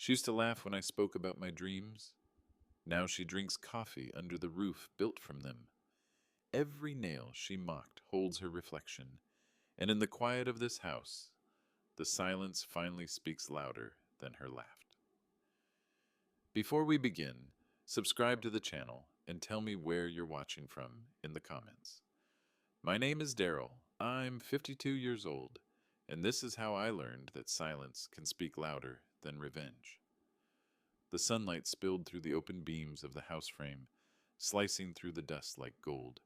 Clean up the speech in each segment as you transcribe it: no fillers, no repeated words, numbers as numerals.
She used to laugh when I spoke about my dreams. Now she drinks coffee under the roof built from them. Every nail she mocked holds her reflection, and in the quiet of this house, the silence finally speaks louder than her laugh. Before we begin, subscribe to the channel and tell me where you're watching from in the comments. My name is Daryl. I'm 52 years old, and this is how I learned that silence can speak louder than revenge. The sunlight spilled through the open beams of the house frame, slicing through the dust like gold.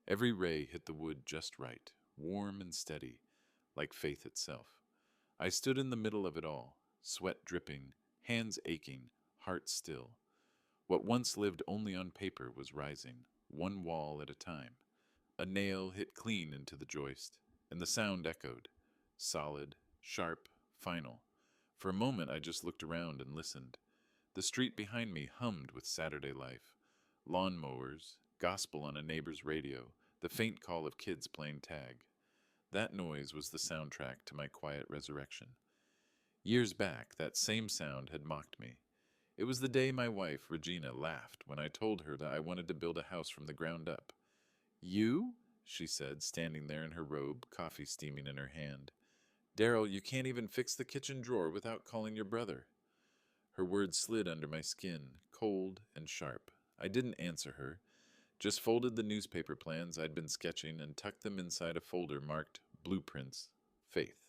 Every ray hit the wood just right, warm and steady, like faith itself. I stood in the middle of it all, sweat dripping, hands aching, heart still. What once lived only on paper was rising, one wall at a time. A nail hit clean into the joist, and the sound echoed, solid, sharp, final. For a moment I just looked around and listened. The street behind me hummed with Saturday life. Lawn mowers, gospel on a neighbor's radio, the faint call of kids playing tag. That noise was the soundtrack to my quiet resurrection. Years back, that same sound had mocked me. It was the day my wife, Regina, laughed when I told her that I wanted to build a house from the ground up. "You?" she said, standing there in her robe, coffee steaming in her hand. "Daryl, you can't even fix the kitchen drawer without calling your brother." Her words slid under my skin, cold and sharp. I didn't answer her, just folded the newspaper plans I'd been sketching and tucked them inside a folder marked Blueprints, Faith.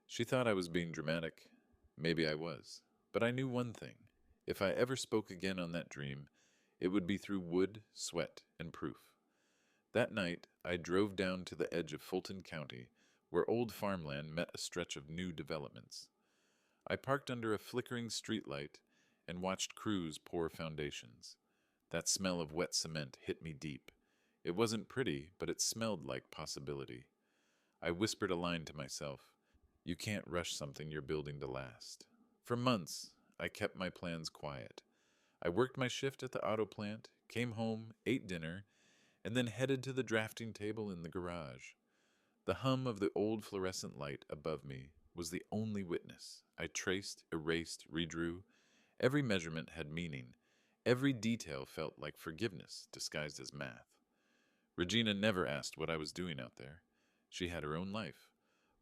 She thought I was being dramatic. Maybe I was. But I knew one thing. If I ever spoke again on that dream, it would be through wood, sweat, and proof. That night, I drove down to the edge of Fulton County, where old farmland met a stretch of new developments. I parked under a flickering streetlight and watched crews pour foundations. That smell of wet cement hit me deep. It wasn't pretty, but it smelled like possibility. I whispered a line to myself. You can't rush something you're building to last. For months, I kept my plans quiet. I worked my shift at the auto plant, came home, ate dinner, and then headed to the drafting table in the garage. The hum of the old fluorescent light above me was the only witness. I traced, erased, redrew. Every measurement had meaning. Every detail felt like forgiveness disguised as math. Regina never asked what I was doing out there. She had her own life.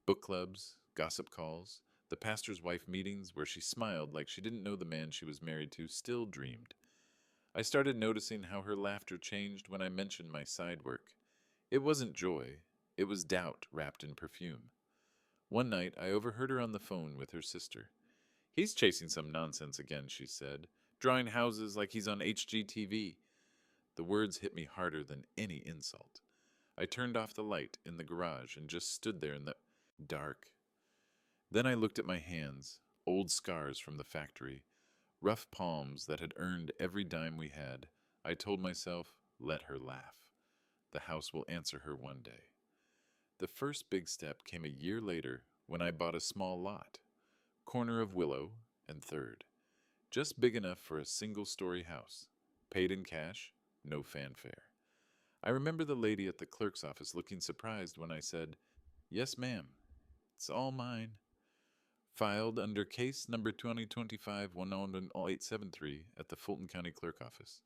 Book clubs, gossip calls, the pastor's wife meetings where she smiled like she didn't know the man she was married to still dreamed. I started noticing how her laughter changed when I mentioned my side work. It wasn't joy. It was doubt wrapped in perfume. One night, I overheard her on the phone with her sister. "He's chasing some nonsense again," she said, "drawing houses like he's on HGTV." The words hit me harder than any insult. I turned off the light in the garage and just stood there in the dark. Then I looked at my hands, old scars from the factory, rough palms that had earned every dime we had. I told myself, let her laugh. The house will answer her one day. The first big step came a year later when I bought a small lot, corner of Willow and 3rd, just big enough for a single-story house, paid in cash, no fanfare. I remember the lady at the clerk's office looking surprised when I said, "Yes, ma'am, it's all mine." Filed under case number 2025-10873 at the Fulton County Clerk Office.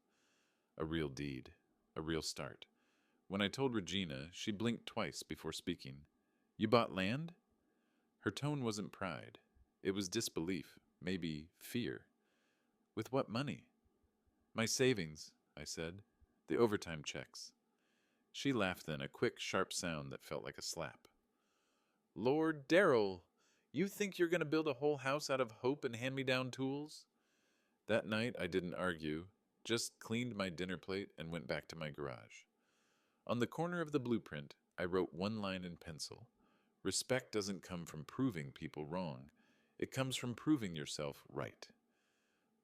A real deed, a real start. When I told Regina, she blinked twice before speaking. "You bought land?" Her tone wasn't pride. It was disbelief, maybe fear. "With what money?" "My savings," I said. "The overtime checks." She laughed then, a quick, sharp sound that felt like a slap. "Lord Darrell, you think you're going to build a whole house out of hope and hand-me-down tools?" That night I didn't argue, just cleaned my dinner plate and went back to my garage. On the corner of the blueprint, I wrote one line in pencil. Respect doesn't come from proving people wrong. It comes from proving yourself right.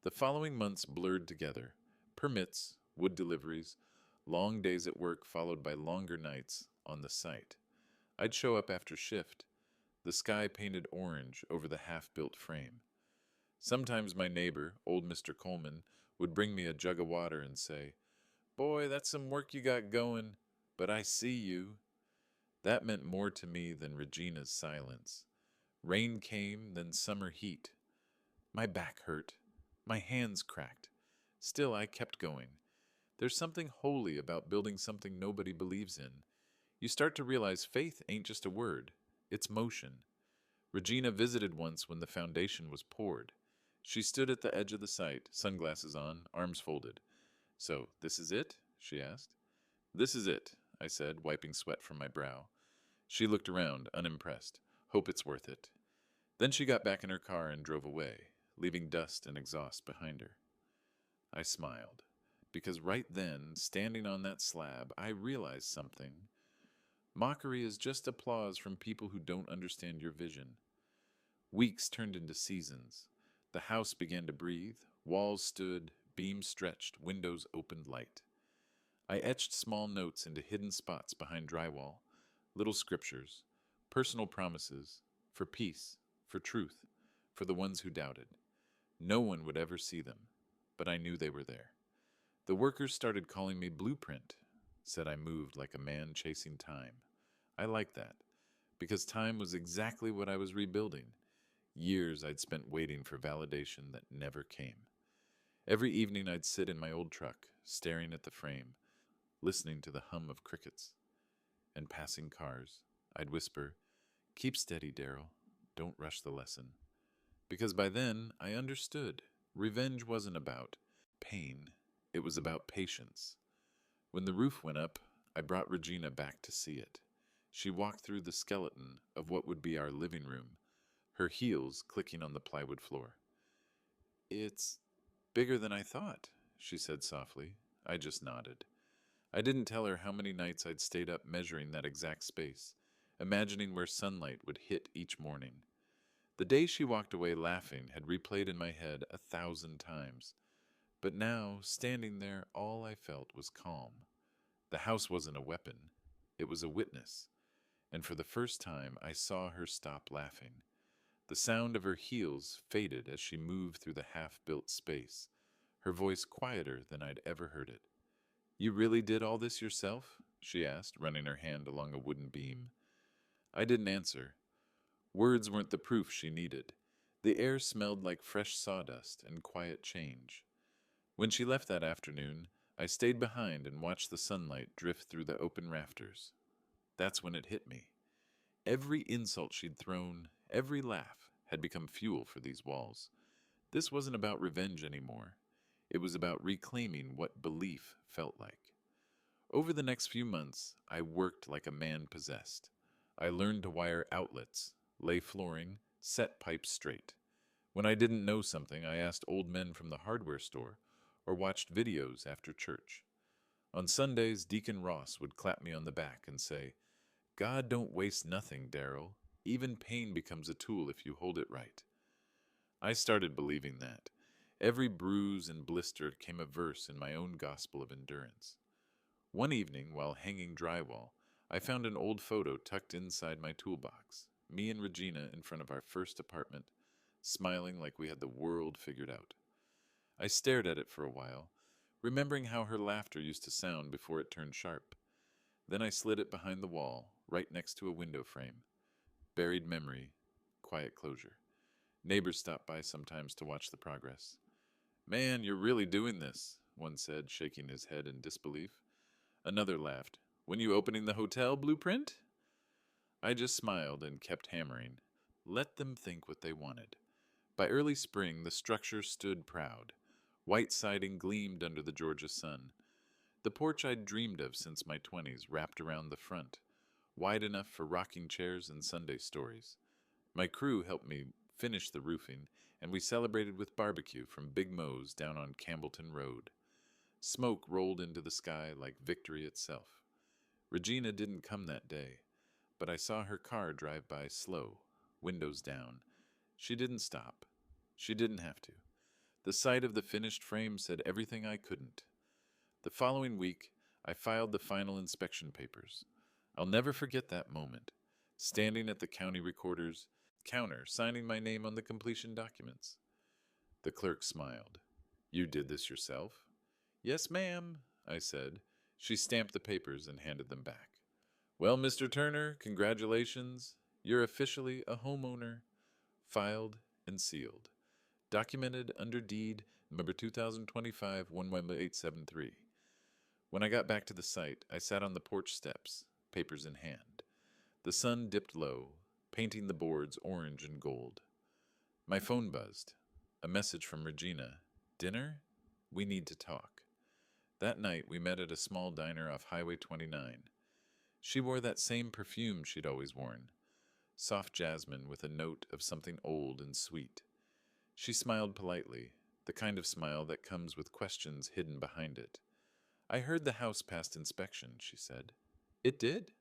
The following months blurred together. Permits, wood deliveries, long days at work followed by longer nights on the site. I'd show up after shift, the sky painted orange over the half-built frame. Sometimes my neighbor, old Mr. Coleman, would bring me a jug of water and say, "Boy, that's some work you got going, but I see you." That meant more to me than Regina's silence. Rain came, then summer heat. My back hurt. My hands cracked. Still, I kept going. There's something holy about building something nobody believes in. You start to realize faith ain't just a word, it's motion. Regina visited once when the foundation was poured. She stood at the edge of the site, sunglasses on, arms folded. "So, this is it?" she asked. "This is it," I said, wiping sweat from my brow. She looked around, unimpressed. "Hope it's worth it." Then she got back in her car and drove away, leaving dust and exhaust behind her. I smiled, because right then, standing on that slab, I realized something. Mockery is just applause from people who don't understand your vision. Weeks turned into seasons. The house began to breathe, walls stood, beams stretched, windows opened light. I etched small notes into hidden spots behind drywall, little scriptures, personal promises, for peace, for truth, for the ones who doubted. No one would ever see them, but I knew they were there. The workers started calling me Blueprint, said I moved like a man chasing time. I liked that, because time was exactly what I was rebuilding. Years I'd spent waiting for validation that never came. Every evening I'd sit in my old truck, staring at the frame, listening to the hum of crickets and passing cars. I'd whisper, "Keep steady, Daryl. Don't rush the lesson." Because by then I understood. Revenge wasn't about pain. It was about patience. When the roof went up, I brought Regina back to see it. She walked through the skeleton of what would be our living room, her heels clicking on the plywood floor. "It's bigger than I thought," she said softly. I just nodded. I didn't tell her how many nights I'd stayed up measuring that exact space, imagining where sunlight would hit each morning. The day she walked away laughing had replayed in my head 1,000 times. But now, standing there, all I felt was calm. The house wasn't a weapon. It was a witness. And for the first time, I saw her stop laughing. The sound of her heels faded as she moved through the half-built space, her voice quieter than I'd ever heard it. "You really did all this yourself?" she asked, running her hand along a wooden beam. I didn't answer. Words weren't the proof she needed. The air smelled like fresh sawdust and quiet change. When she left that afternoon, I stayed behind and watched the sunlight drift through the open rafters. That's when it hit me. Every insult she'd thrown, every laugh, had become fuel for these walls. This wasn't about revenge anymore. It was about reclaiming what belief felt like. Over the next few months, I worked like a man possessed. I learned to wire outlets, lay flooring, set pipes straight. When I didn't know something, I asked old men from the hardware store or watched videos after church. On Sundays, Deacon Ross would clap me on the back and say, "God don't waste nothing, Daryl. Even pain becomes a tool if you hold it right." I started believing that. Every bruise and blister came a verse in my own gospel of endurance. One evening, while hanging drywall, I found an old photo tucked inside my toolbox, me and Regina in front of our first apartment, smiling like we had the world figured out. I stared at it for a while, remembering how her laughter used to sound before it turned sharp. Then I slid it behind the wall, right next to a window frame. Buried memory, quiet closure. Neighbors stopped by sometimes to watch the progress. "Man, you're really doing this," one said, shaking his head in disbelief. Another laughed. "When you opening the hotel, Blueprint?" I just smiled and kept hammering. Let them think what they wanted. By early spring, the structure stood proud. White siding gleamed under the Georgia sun. The porch I'd dreamed of since my 20s wrapped around the front, wide enough for rocking chairs and Sunday stories. My crew helped me finish the roofing, and we celebrated with barbecue from Big Mo's down on Campbellton Road. Smoke rolled into the sky like victory itself. Regina didn't come that day, but I saw her car drive by slow, windows down. She didn't stop. She didn't have to. The sight of the finished frame said everything I couldn't. The following week, I filed the final inspection papers. I'll never forget that moment, standing at the county recorder's counter, signing my name on the completion documents. The clerk smiled. "You did this yourself?" "Yes, ma'am," I said. She stamped the papers and handed them back. "Well, Mr. Turner, congratulations. You're officially a homeowner." Filed and sealed. Documented under deed number 2025 11873. When I got back to the site, I sat on the porch steps, papers in hand. The sun dipped low, painting the boards orange and gold. My phone buzzed. A message from Regina. Dinner? We need to talk. That night, we met at a small diner off Highway 29. She wore that same perfume she'd always worn, soft jasmine with a note of something old and sweet. She smiled politely, the kind of smile that comes with questions hidden behind it. I heard the house passed inspection, she said. It did?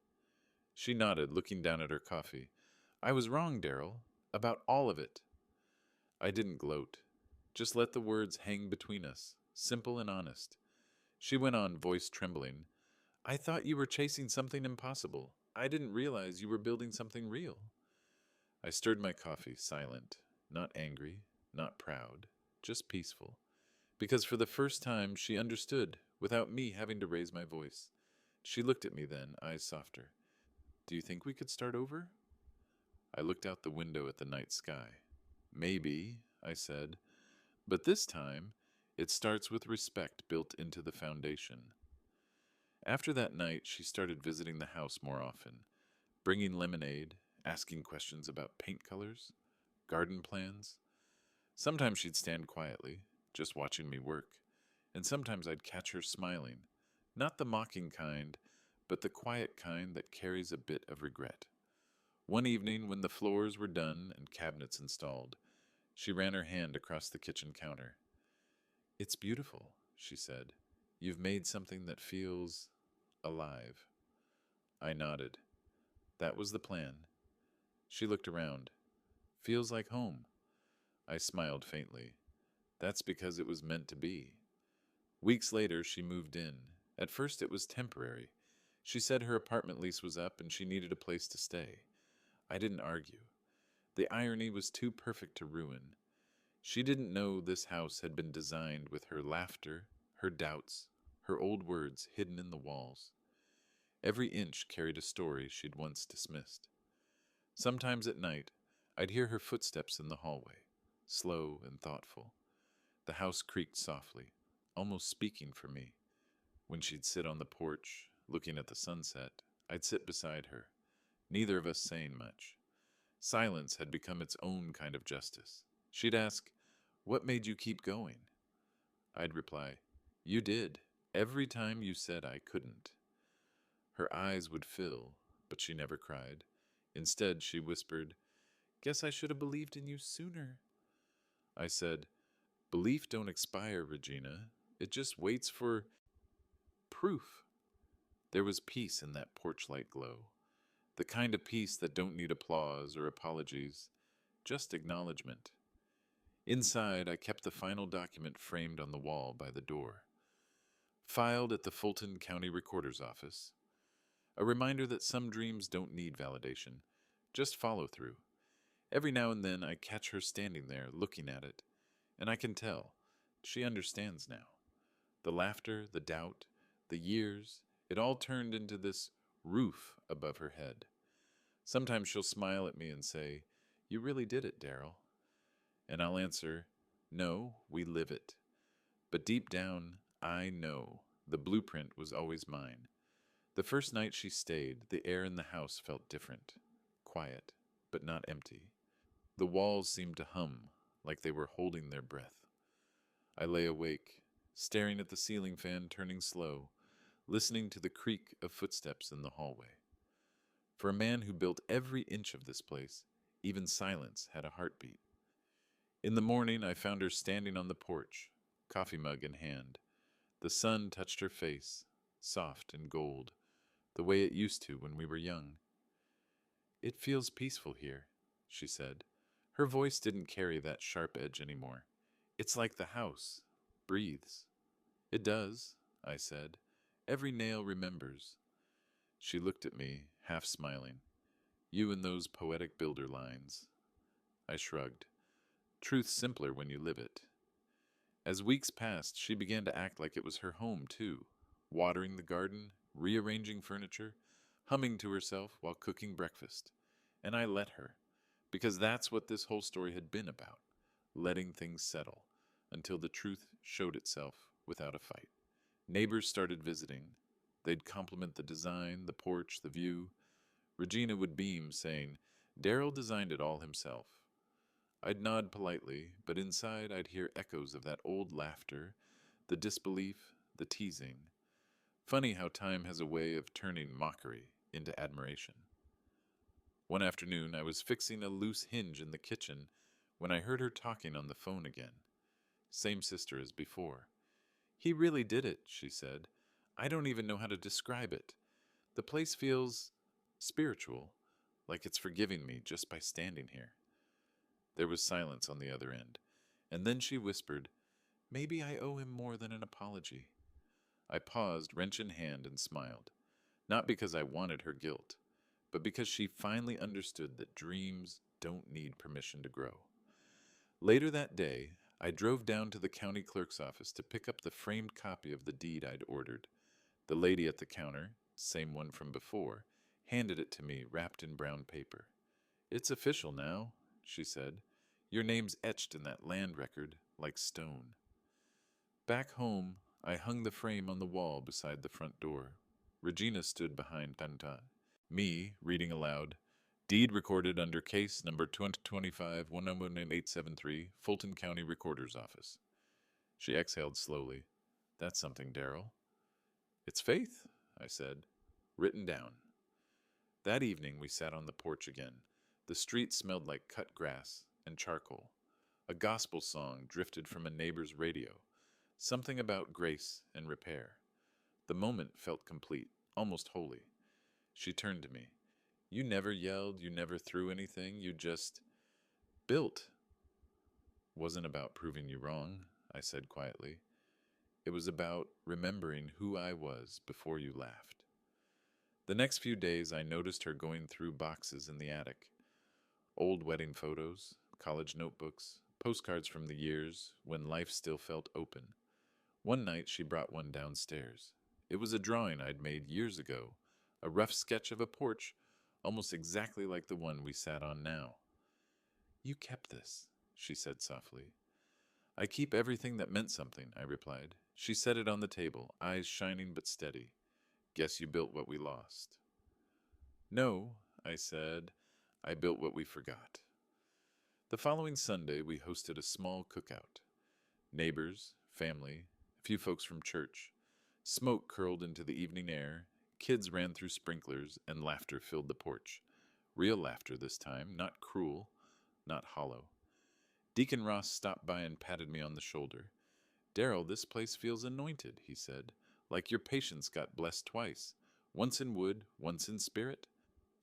She nodded, looking down at her coffee. I was wrong, Daryl, about all of it. I didn't gloat. Just let the words hang between us, simple and honest. She went on, voice trembling. I thought you were chasing something impossible. I didn't realize you were building something real. I stirred my coffee, silent, not angry, not proud, just peaceful. Because for the first time she understood, without me having to raise my voice. She looked at me then, eyes softer. Do you think we could start over? I looked out the window at the night sky. Maybe, I said, but this time it starts with respect built into the foundation. After that night, she started visiting the house more often, bringing lemonade, asking questions about paint colors, garden plans. Sometimes she'd stand quietly, just watching me work, and sometimes I'd catch her smiling, not the mocking kind, but the quiet kind that carries a bit of regret. One evening, when the floors were done and cabinets installed, she ran her hand across the kitchen counter. It's beautiful, she said. You've made something that feels alive. I nodded. That was the plan. She looked around. Feels like home. I smiled faintly. That's because it was meant to be. Weeks later, she moved in. At first, it was temporary. She said her apartment lease was up and she needed a place to stay. I didn't argue. The irony was too perfect to ruin. She didn't know this house had been designed with her laughter, her doubts, her old words hidden in the walls. Every inch carried a story she'd once dismissed. Sometimes at night, I'd hear her footsteps in the hallway, slow and thoughtful. The house creaked softly, almost speaking for me. When she'd sit on the porch, looking at the sunset, I'd sit beside her, neither of us saying much. Silence had become its own kind of justice. She'd ask, "What made you keep going?" I'd reply, "You did, every time you said I couldn't." Her eyes would fill, but she never cried. Instead, she whispered, "Guess I should have believed in you sooner." I said, "Belief don't expire, Regina. It just waits for proof." There was peace in that porch-light glow. The kind of peace that don't need applause or apologies, just acknowledgement. Inside, I kept the final document framed on the wall by the door. Filed at the Fulton County Recorder's Office. A reminder that some dreams don't need validation, just follow through. Every now and then I catch her standing there, looking at it, and I can tell. She understands now. The laughter, the doubt, the years, it all turned into this roof above her head. Sometimes she'll smile at me and say, "You really did it, Daryl." And I'll answer, "No, we live it." But deep down, I know the blueprint was always mine. The first night she stayed, the air in the house felt different, quiet, but not empty. The walls seemed to hum, like they were holding their breath. I lay awake, staring at the ceiling fan turning slow, listening to the creak of footsteps in the hallway. For a man who built every inch of this place, even silence had a heartbeat. In the morning, I found her standing on the porch, coffee mug in hand. The sun touched her face, soft and gold, the way it used to when we were young. "It feels peaceful here," she said. Her voice didn't carry that sharp edge anymore. "It's like the house breathes." "It does," I said. "Every nail remembers." She looked at me, half smiling. "You and those poetic builder lines." I shrugged. Truth's simpler when you live it. As weeks passed, she began to act like it was her home, too, watering the garden, rearranging furniture, humming to herself while cooking breakfast. And I let her, because that's what this whole story had been about. letting things settle until the truth showed itself without a fight. Neighbors started visiting. They'd compliment the design, the porch, the view. Regina would beam, saying, "Daryl designed it all himself." I'd nod politely, but inside I'd hear echoes of that old laughter, the disbelief, the teasing. Funny how time has a way of turning mockery into admiration. One afternoon, I was fixing a loose hinge in the kitchen when I heard her talking on the phone again. Same sister as before. "He really did it," she said. "I don't even know how to describe it. The place feels spiritual, like it's forgiving me just by standing here." There was silence on the other end, and then she whispered, "Maybe I owe him more than an apology." I paused, wrench in hand, and smiled. Not because I wanted her guilt, but because she finally understood that dreams don't need permission to grow. Later that day, I drove down to the county clerk's office to pick up the framed copy of the deed I'd ordered. The lady at the counter, same one from before, handed it to me wrapped in brown paper. "It's official now," she said. "Your name's etched in that land record like stone." Back home, I hung the frame on the wall beside the front door. Regina stood behind Tanta. Me, reading aloud, "Deed recorded under case number 2025-111873, Fulton County Recorder's Office." She exhaled slowly. "That's something, Daryl." "It's faith," I said. "Written down." That evening we sat on the porch again. The street smelled like cut grass and charcoal. A gospel song drifted from a neighbor's radio. Something about grace and repair. The moment felt complete, almost holy. She turned to me. "You never yelled, you never threw anything, you just built." "Wasn't about proving you wrong," I said quietly. "It was about remembering who I was before you laughed." The next few days I noticed her going through boxes in the attic. Old wedding photos, college notebooks, postcards from the years when life still felt open. One night she brought one downstairs. It was a drawing I'd made years ago, a rough sketch of a porch, almost exactly like the one we sat on now. "You kept this," she said softly. "I keep everything that meant something," I replied. She set it on the table, eyes shining but steady. "Guess you built what we lost." "No," I said. "I built what we forgot." The following Sunday, we hosted a small cookout. Neighbors, family, a few folks from church. Smoke curled into the evening air, kids ran through sprinklers, and laughter filled the porch. Real laughter this time, not cruel, not hollow. Deacon Ross stopped by and patted me on the shoulder. "Daryl, this place feels anointed," he said, "like your patience got blessed twice. Once in wood, once in spirit."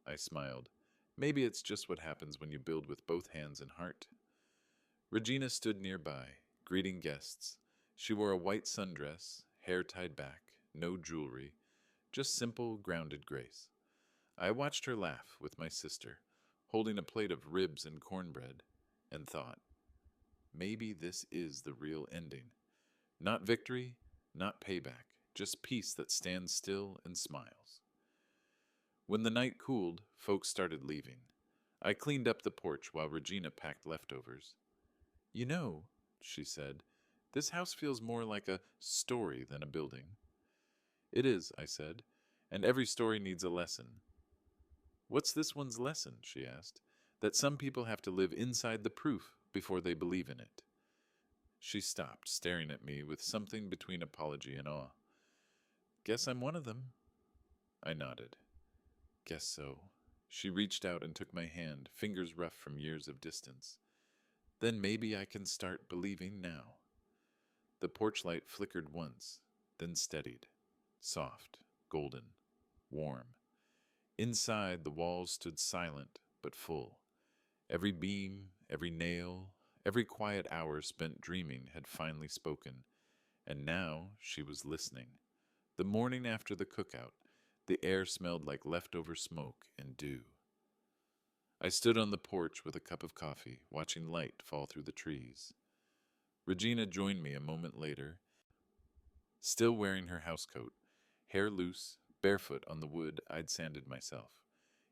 I smiled. Maybe it's just what happens when you build with both hands and heart. Regina stood nearby, greeting guests. She wore a white sundress, hair tied back, no jewelry, just simple, grounded grace. I watched her laugh with my sister, holding a plate of ribs and cornbread, and thought, maybe this is the real ending. Not victory, not payback, just peace that stands still and smiles. When the night cooled, folks started leaving. I cleaned up the porch while Regina packed leftovers. "You know," she said, "this house feels more like a story than a building." "It is," I said, "and every story needs a lesson." "What's this one's lesson?" she asked. "That some people have to live inside the proof before they believe in it." She stopped, staring at me with something between apology and awe. "Guess I'm one of them." I nodded. "Guess so." She reached out and took my hand, fingers rough from years of distance. "Then maybe I can start believing now." The porch light flickered once, then steadied. Soft, golden, warm. Inside, the walls stood silent but full. Every beam, every nail, every quiet hour spent dreaming had finally spoken, and now she was listening. The morning after the cookout, the air smelled like leftover smoke and dew. I stood on the porch with a cup of coffee, watching light fall through the trees. Regina joined me a moment later, still wearing her housecoat, hair loose, barefoot on the wood I'd sanded myself.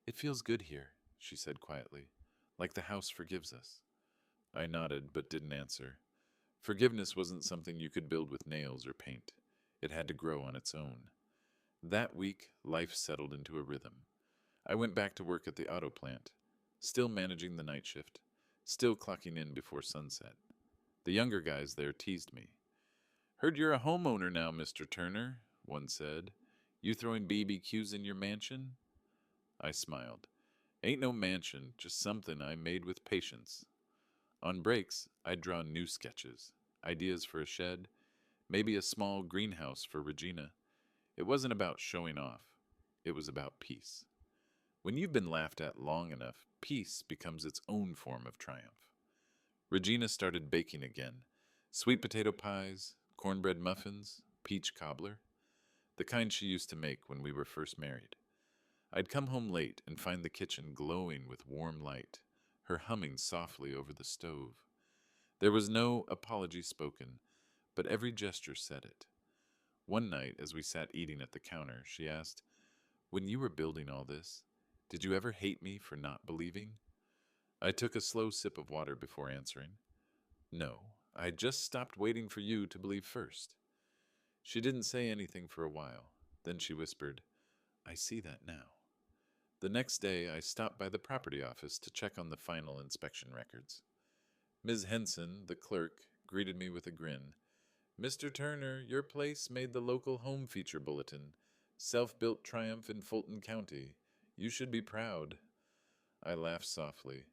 "It feels good here," she said quietly, "like the house forgives us." I nodded but didn't answer. Forgiveness wasn't something you could build with nails or paint. It had to grow on its own. That week, life settled into a rhythm. I went back to work at the auto plant, still managing the night shift, still clocking in before sunset. The younger guys there teased me. "Heard you're a homeowner now, Mr. Turner," one said. "You throwing BBQs in your mansion?" I smiled. "Ain't no mansion, just something I made with patience." On breaks, I'd draw new sketches, ideas for a shed, maybe a small greenhouse for Regina. It wasn't about showing off. It was about peace. When you've been laughed at long enough, peace becomes its own form of triumph. Regina started baking again. Sweet potato pies, cornbread muffins, peach cobbler, the kind she used to make when we were first married. I'd come home late and find the kitchen glowing with warm light, her humming softly over the stove. There was no apology spoken, but every gesture said it. One night, as we sat eating at the counter, she asked, "When you were building all this, did you ever hate me for not believing?" I took a slow sip of water before answering. "No, I just stopped waiting for you to believe first." She didn't say anything for a while. Then she whispered, "I see that now." The next day, I stopped by the property office to check on the final inspection records. Ms. Henson, the clerk, greeted me with a grin. "Mr. Turner, your place made the local home feature bulletin. Self-built triumph in Fulton County. You should be proud." I laughed softly.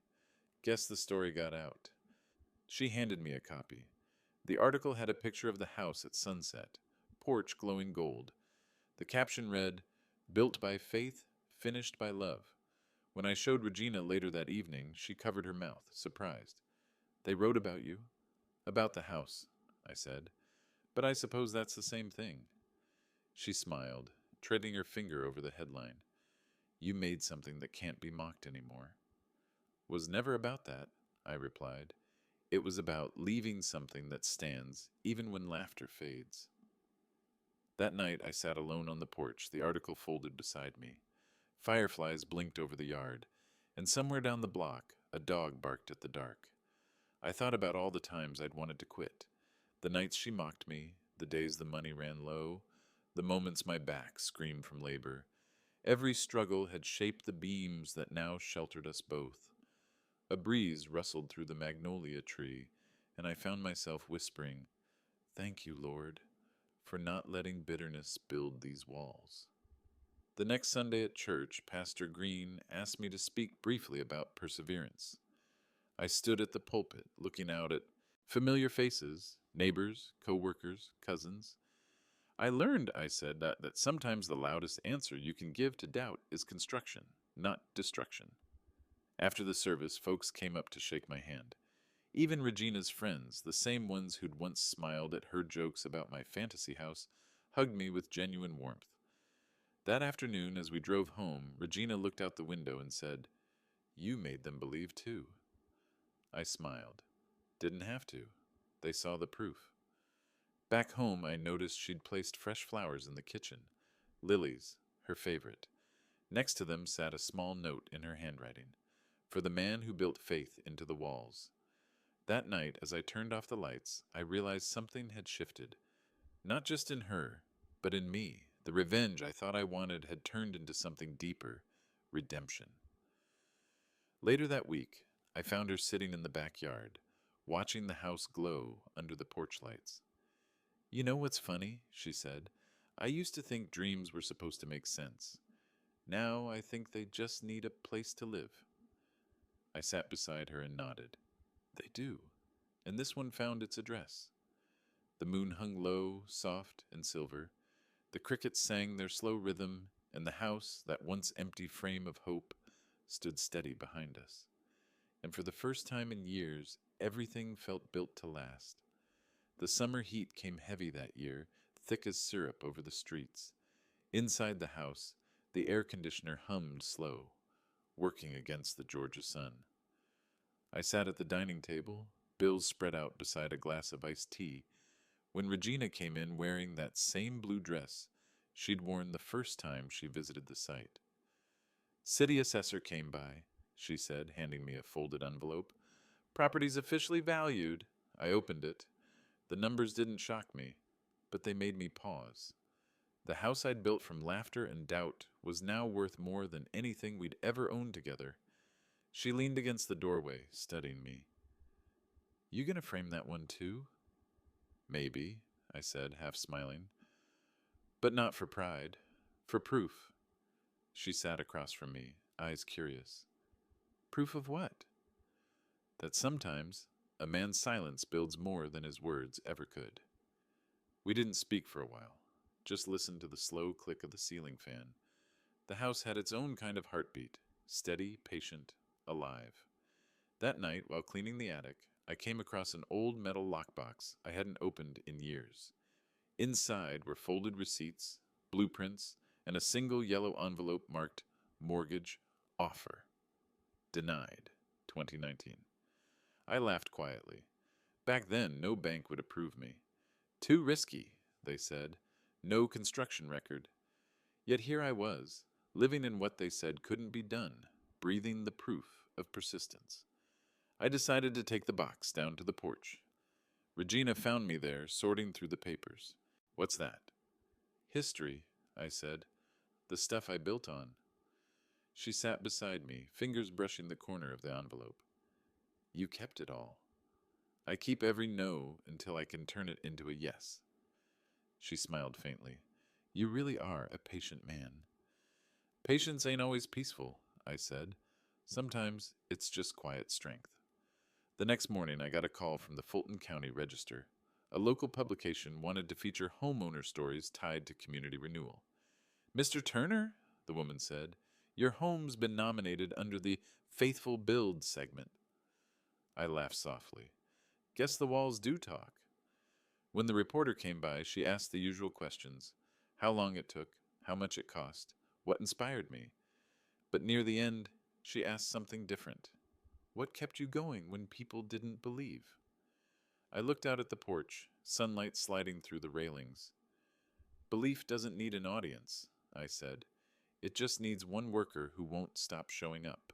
Guess the story got out. She handed me a copy. The article had a picture of the house at sunset, porch glowing gold. The caption read, "Built by faith, finished by love." When I showed Regina later that evening, she covered her mouth, surprised. "They wrote about you?" "About the house," I said. "But I suppose that's the same thing." She smiled, treading her finger over the headline. "You made something that can't be mocked anymore." "Was never about that," I replied. "It was about leaving something that stands even when laughter fades." That night I sat alone on the porch, the article folded beside me. Fireflies blinked over the yard, and somewhere down the block, a dog barked at the dark. I thought about all the times I'd wanted to quit. The nights she mocked me, the days the money ran low, the moments my back screamed from labor. Every struggle had shaped the beams that now sheltered us both. A breeze rustled through the magnolia tree, and I found myself whispering, "Thank you, Lord, for not letting bitterness build these walls." The next Sunday at church, Pastor Green asked me to speak briefly about perseverance. I stood at the pulpit, looking out at familiar faces, neighbors, co-workers, cousins. "I learned," I said, that sometimes the loudest answer you can give to doubt is construction, not destruction." After the service, folks came up to shake my hand. Even Regina's friends, the same ones who'd once smiled at her jokes about my fantasy house, hugged me with genuine warmth. That afternoon, as we drove home, Regina looked out the window and said, "You made them believe too." I smiled. Didn't have to. They saw the proof. Back home, I noticed she'd placed fresh flowers in the kitchen. Lilies, her favorite. Next to them sat a small note in her handwriting. "For the man who built faith into the walls." That night, as I turned off the lights, I realized something had shifted. Not just in her, but in me. The revenge I thought I wanted had turned into something deeper. Redemption. Later that week, I found her sitting in the backyard, watching the house glow under the porch lights. "You know what's funny?" she said. "I used to think dreams were supposed to make sense. Now I think they just need a place to live." I sat beside her and nodded. "They do." And this one found its address. The moon hung low, soft, and silver. The crickets sang their slow rhythm, and the house, that once empty frame of hope, stood steady behind us. And for the first time in years, everything felt built to last. The summer heat came heavy that year, thick as syrup over the streets. Inside the house, the air conditioner hummed slow, working against the Georgia sun. I sat at the dining table, bills spread out beside a glass of iced tea, when Regina came in wearing that same blue dress she'd worn the first time she visited the site. "City assessor came by," she said, handing me a folded envelope. Property's officially valued. I opened it. The numbers didn't shock me, but they made me pause. The house I'd built from laughter and doubt was now worth more than anything we'd ever owned together. She leaned against the doorway, studying me. You gonna frame that one too? Maybe, I said, half smiling. But not for pride. For proof. She sat across from me, eyes curious. Proof of what? That sometimes a man's silence builds more than his words ever could. We didn't speak for a while, just listened to the slow click of the ceiling fan. The house had its own kind of heartbeat, steady, patient, alive. That night, while cleaning the attic, I came across an old metal lockbox I hadn't opened in years. Inside were folded receipts, blueprints, and a single yellow envelope marked Mortgage Offer. Denied, 2019. I laughed quietly. Back then, no bank would approve me. Too risky, they said. No construction record. Yet here I was, living in what they said couldn't be done, breathing the proof of persistence. I decided to take the box down to the porch. Regina found me there, sorting through the papers. What's that? History, I said. The stuff I built on. She sat beside me, fingers brushing the corner of the envelope. You kept it all. I keep every no until I can turn it into a yes. She smiled faintly. You really are a patient man. Patience ain't always peaceful, I said. Sometimes it's just quiet strength. The next morning, I got a call from the Fulton County Register. A local publication wanted to feature homeowner stories tied to community renewal. Mr. Turner, the woman said, your home's been nominated under the Faithful Build segment. I laughed softly. Guess the walls do talk. When the reporter came by, she asked the usual questions. How long it took, how much it cost, what inspired me. But near the end, she asked something different. What kept you going when people didn't believe? I looked out at the porch, sunlight sliding through the railings. Belief doesn't need an audience, I said. It just needs one worker who won't stop showing up.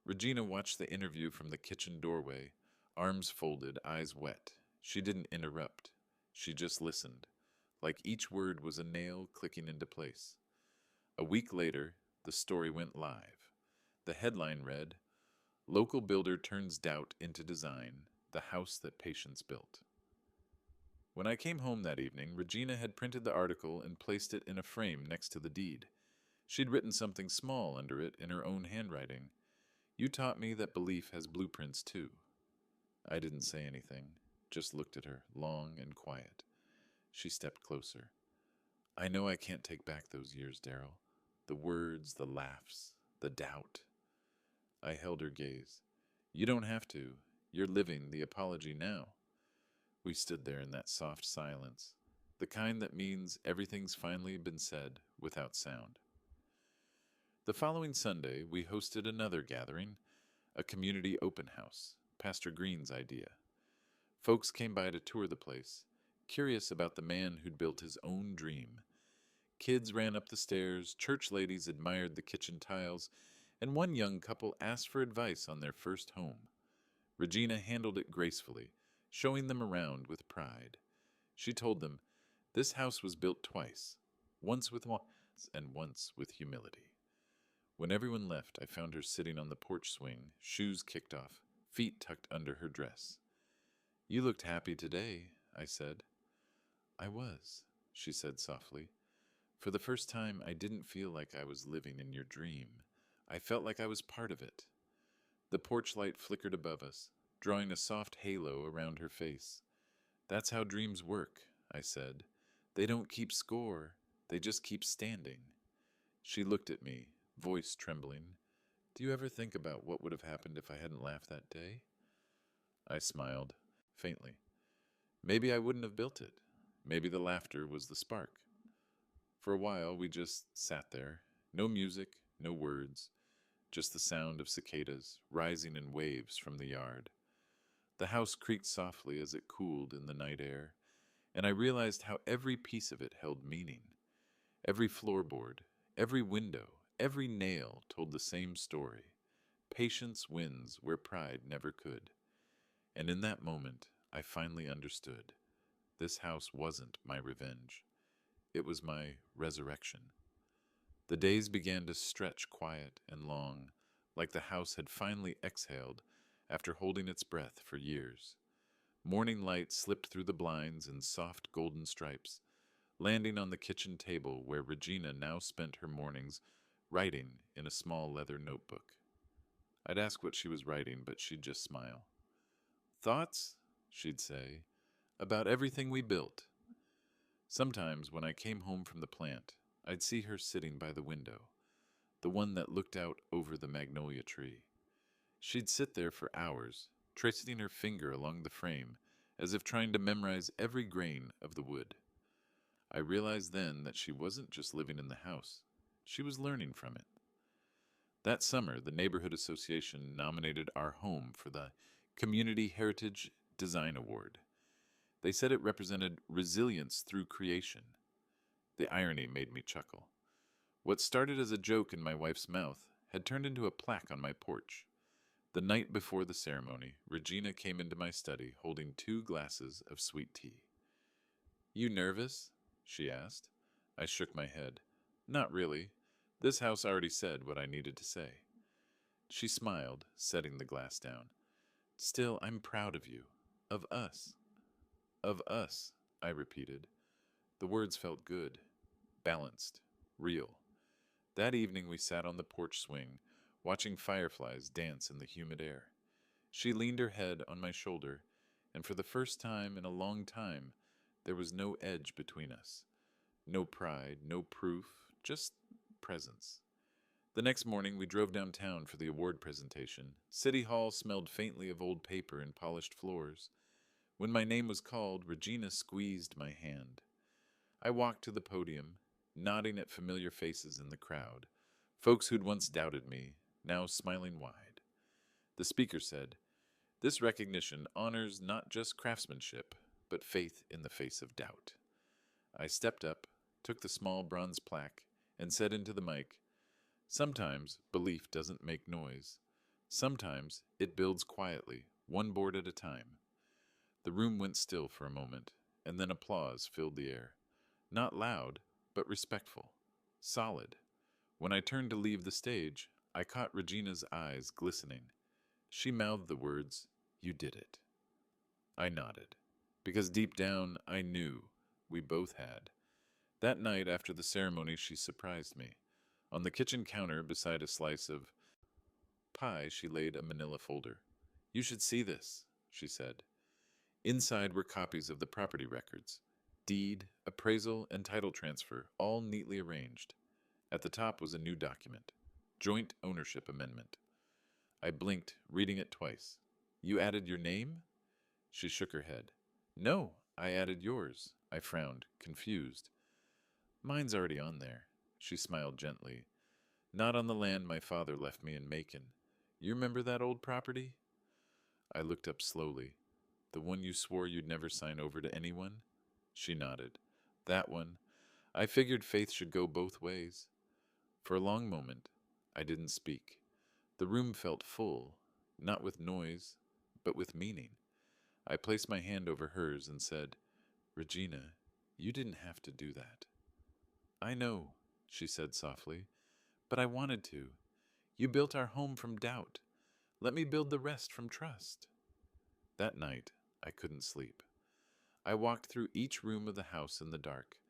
Regina watched the interview from the kitchen doorway, arms folded, eyes wet. She didn't interrupt. She just listened, like each word was a nail clicking into place. A week later, the story went live. The headline read, Local Builder Turns Doubt into Design, the House That Patience Built. When I came home that evening, Regina had printed the article and placed it in a frame next to the deed. She'd written something small under it in her own handwriting. You taught me that belief has blueprints too. I didn't say anything, just looked at her, long and quiet. She stepped closer. I know I can't take back those years, Daryl. The words, the laughs, the doubt. I held her gaze. You don't have to. You're living the apology now. We stood there in that soft silence, the kind that means everything's finally been said without sound. The following Sunday, we hosted another gathering, a community open house, Pastor Green's idea. Folks came by to tour the place, curious about the man who'd built his own dream. Kids ran up the stairs, church ladies admired the kitchen tiles, and one young couple asked for advice on their first home. Regina handled it gracefully, showing them around with pride. She told them, this house was built twice, once with wants and once with humility. When everyone left, I found her sitting on the porch swing, shoes kicked off, feet tucked under her dress. You looked happy today, I said. I was, she said softly. For the first time, I didn't feel like I was living in your dream. I felt like I was part of it. The porch light flickered above us, drawing a soft halo around her face. That's how dreams work, I said. They don't keep score, they just keep standing. She looked at me, voice trembling. Do you ever think about what would have happened if I hadn't laughed that day? I smiled, faintly. Maybe I wouldn't have built it. Maybe the laughter was the spark. For a while, we just sat there. No music, no words, just the sound of cicadas rising in waves from the yard. The house creaked softly as it cooled in the night air, and I realized how every piece of it held meaning. Every floorboard, every window, every nail told the same story. Patience wins where pride never could. And in that moment, I finally understood. This house wasn't my revenge. It was my resurrection. The days began to stretch quiet and long, like the house had finally exhaled after holding its breath for years. Morning light slipped through the blinds in soft golden stripes, landing on the kitchen table where Regina now spent her mornings writing in a small leather notebook. I'd ask what she was writing, but she'd just smile. Thoughts, she'd say, about everything we built. Sometimes when I came home from the plant, I'd see her sitting by the window, the one that looked out over the magnolia tree. She'd sit there for hours, tracing her finger along the frame, as if trying to memorize every grain of the wood. I realized then that she wasn't just living in the house, she was learning from it. That summer, the neighborhood association nominated our home for the Community Heritage Design Award. They said it represented resilience through creation. The irony made me chuckle. What started as a joke in my wife's mouth had turned into a plaque on my porch. The night before the ceremony, Regina came into my study holding 2 glasses of sweet tea. You nervous? She asked. I shook my head. Not really. This house already said what I needed to say. She smiled, setting the glass down. Still, I'm proud of you. Of us. Of us, I repeated. The words felt good, balanced, real. That evening we sat on the porch swing, watching fireflies dance in the humid air. She leaned her head on my shoulder, and for the first time in a long time, there was no edge between us. No pride, no proof, just presence. The next morning we drove downtown for the award presentation. City Hall smelled faintly of old paper and polished floors. When my name was called, Regina squeezed my hand. I walked to the podium, nodding at familiar faces in the crowd, folks who'd once doubted me, now smiling wide. The speaker said, "This recognition honors not just craftsmanship, but faith in the face of doubt." I stepped up, took the small bronze plaque, and said into the mic, "Sometimes belief doesn't make noise. Sometimes it builds quietly, one board at a time." The room went still for a moment, and then applause filled the air. Not loud, but respectful. Solid. When I turned to leave the stage, I caught Regina's eyes glistening. She mouthed the words, "You did it." I nodded, because deep down I knew we both had. That night after the ceremony, she surprised me. On the kitchen counter, beside a slice of pie, she laid a manila folder. "You should see this," she said. Inside were copies of the property records, deed, appraisal, and title transfer, all neatly arranged. At the top was a new document, Joint Ownership Amendment. I blinked, reading it twice. "You added your name?" She shook her head. "No, I added yours." I frowned, confused. "Mine's already on there." She smiled gently. "Not on the land my father left me in Macon. You remember that old property?" I looked up slowly. "The one you swore you'd never sign over to anyone?" She nodded. "That one. I figured faith should go both ways." For a long moment, I didn't speak. The room felt full, not with noise, but with meaning. I placed my hand over hers and said, "Regina, you didn't have to do that." "I know," she said softly, "but I wanted to. You built our home from doubt. Let me build the rest from trust." That night, I couldn't sleep. I walked through each room of the house in the dark,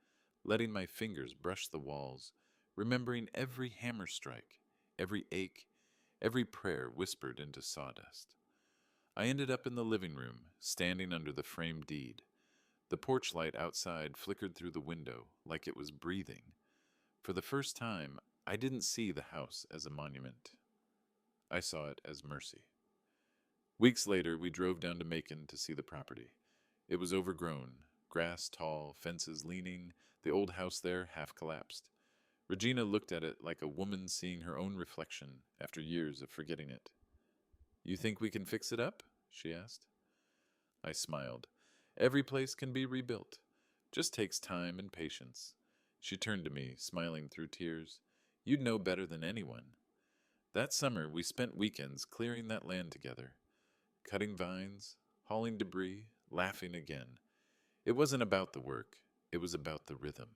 letting my fingers brush the walls, remembering every hammer strike, every ache, every prayer whispered into sawdust. I ended up in the living room, standing under the framed deed. The porch light outside flickered through the window like it was breathing. For the first time, I didn't see the house as a monument. I saw it as mercy. Weeks later, we drove down to Macon to see the property. It was overgrown, grass tall, fences leaning, the old house there half collapsed. Regina looked at it like a woman seeing her own reflection after years of forgetting it. "You think we can fix it up?" she asked. I smiled. "Every place can be rebuilt. Just takes time and patience." She turned to me, smiling through tears. "You'd know better than anyone." That summer, we spent weekends clearing that land together, cutting vines, hauling debris, laughing again. It wasn't about the work, it was about the rhythm.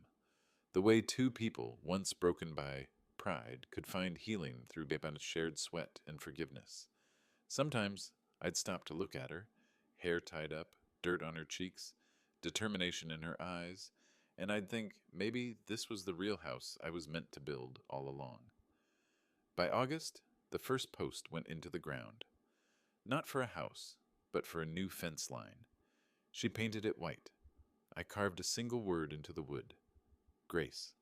The way two people, once broken by pride, could find healing through shared sweat and forgiveness. Sometimes I'd stop to look at her, hair tied up, dirt on her cheeks, determination in her eyes, and I'd think maybe this was the real house I was meant to build all along. By August, the first post went into the ground. Not for a house, but for a new fence line. She painted it white. I carved a single word into the wood: grace.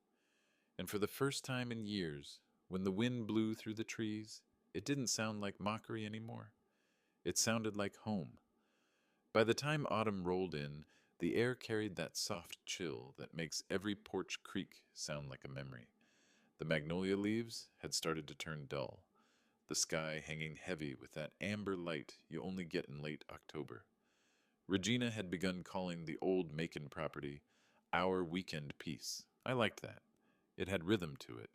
And for the first time in years, when the wind blew through the trees, it didn't sound like mockery anymore. It sounded like home. By the time autumn rolled in, the air carried that soft chill that makes every porch creak sound like a memory. The magnolia leaves had started to turn dull, the sky hanging heavy with that amber light you only get in late October. Regina had begun calling the old Macon property our weekend peace. I liked that. It had rhythm to it,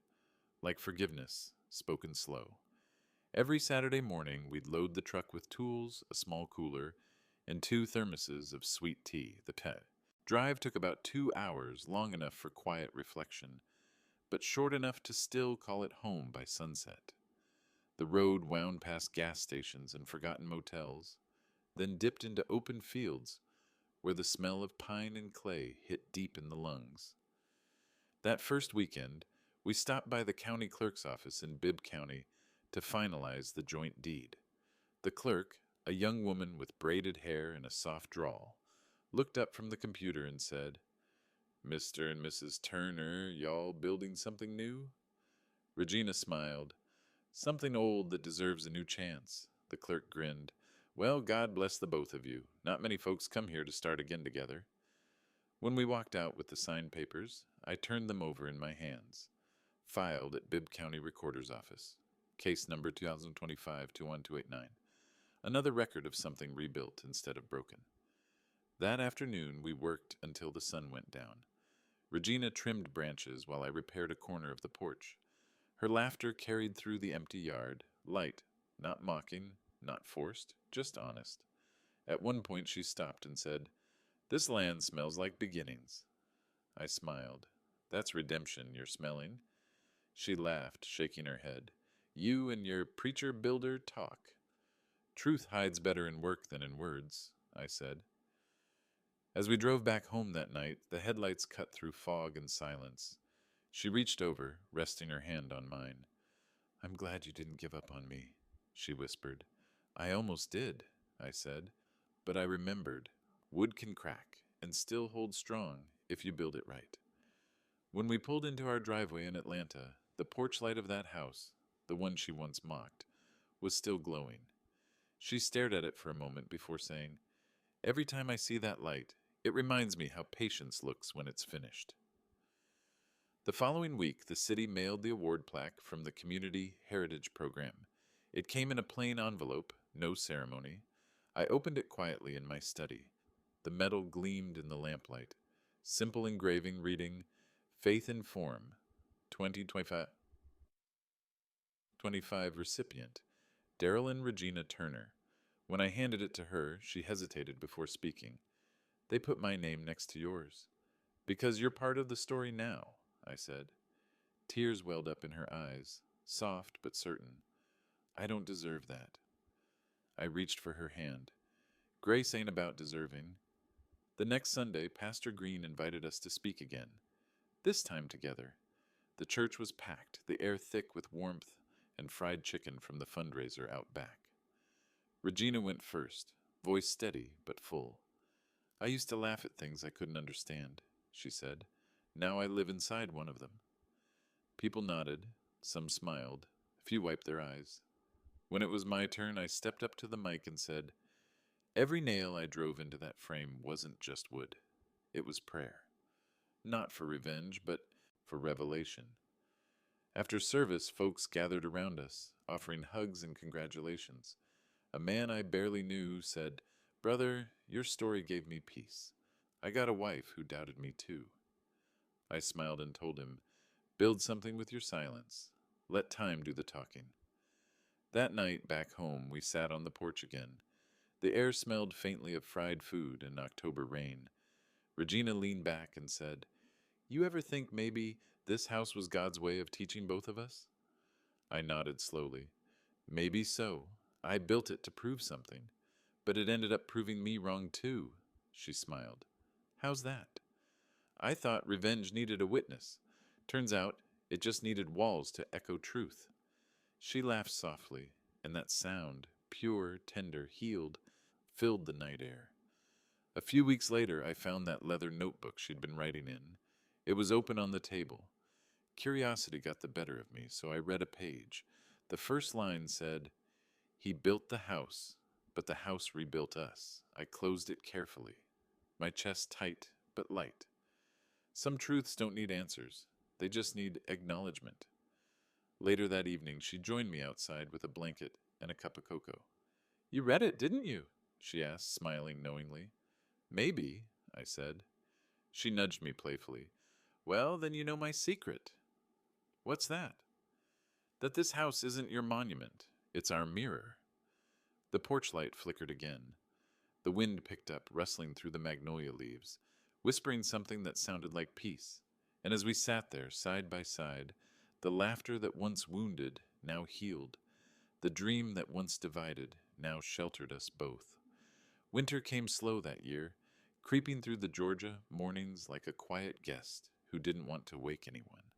like forgiveness, spoken slow. Every Saturday morning, we'd load the truck with tools, a small cooler, and 2 thermoses of sweet tea, the pet. Drive took about 2 hours, long enough for quiet reflection, but short enough to still call it home by sunset. The road wound past gas stations and forgotten motels, then dipped into open fields where the smell of pine and clay hit deep in the lungs. That first weekend, we stopped by the county clerk's office in Bibb County to finalize the joint deed. The clerk, a young woman with braided hair and a soft drawl, looked up from the computer and said, "Mr. and Mrs. Turner, y'all building something new?" Regina smiled. "Something old that deserves a new chance." The clerk grinned. "Well, God bless the both of you. Not many folks come here to start again together." When we walked out with the signed papers, I turned them over in my hands. Filed at Bibb County Recorder's Office. Case number 2025-21289. Another record of something rebuilt instead of broken. That afternoon, we worked until the sun went down. Regina trimmed branches while I repaired a corner of the porch. Her laughter carried through the empty yard, light, not mocking, not forced, just honest. At one point she stopped and said, "This land smells like beginnings." I smiled. "That's redemption you're smelling." She laughed, shaking her head. "You and your preacher-builder talk." "Truth hides better in work than in words," I said. As we drove back home that night, the headlights cut through fog and silence. She reached over, resting her hand on mine. "I'm glad you didn't give up on me," she whispered. "I almost did," I said, but I remembered. Wood can crack and still hold strong if you build it right. When we pulled into our driveway in Atlanta, the porch light of that house, the one she once mocked, was still glowing. She stared at it for a moment before saying, "Every time I see that light, it reminds me how patience looks when it's finished." The following week, the city mailed the award plaque from the Community Heritage Program. It came in a plain envelope, no ceremony. I opened it quietly in my study. The metal gleamed in the lamplight. Simple engraving reading, "Faith in Form, 2025 recipient, Daryl and Regina Turner." When I handed it to her, she hesitated before speaking. "They put my name next to yours." "Because you're part of the story now," I said. Tears welled up in her eyes, soft but certain. "I don't deserve that." I reached for her hand. "Grace ain't about deserving." The next Sunday, Pastor Green invited us to speak again, this time together. The church was packed, the air thick with warmth and fried chicken from the fundraiser out back. Regina went first, voice steady but full. "I used to laugh at things I couldn't understand," she said. "Now I live inside one of them." People nodded, some smiled, a few wiped their eyes. When it was my turn, I stepped up to the mic and said, "Every nail I drove into that frame wasn't just wood. It was prayer. Not for revenge, but for revelation." After service, folks gathered around us, offering hugs and congratulations. A man I barely knew said, "Brother, your story gave me peace. I got a wife who doubted me too." I smiled and told him, "Build something with your silence. Let time do the talking." That night, back home, we sat on the porch again. The air smelled faintly of fried food and October rain. Regina leaned back and said, "You ever think maybe this house was God's way of teaching both of us?" I nodded slowly. "Maybe so. I built it to prove something. But it ended up proving me wrong too," she smiled. "How's that?" "I thought revenge needed a witness. Turns out it just needed walls to echo truth." She laughed softly, and that sound, pure, tender, healed, filled the night air. A few weeks later, I found that leather notebook she'd been writing in. It was open on the table. Curiosity got the better of me, so I read a page. The first line said, "He built the house, but the house rebuilt us." I closed it carefully, my chest tight but light. Some truths don't need answers, they just need acknowledgement. Later that evening, she joined me outside with a blanket and a cup of cocoa. "You read it, didn't you?" she asked, smiling knowingly. "Maybe," I said. She nudged me playfully. "Well, then you know my secret." "What's that?" "That this house isn't your monument. It's our mirror." The porch light flickered again. The wind picked up, rustling through the magnolia leaves, whispering something that sounded like peace. And as we sat there, side by side, the laughter that once wounded now healed. The dream that once divided now sheltered us both. Winter came slow that year, creeping through the Georgia mornings like a quiet guest who didn't want to wake anyone.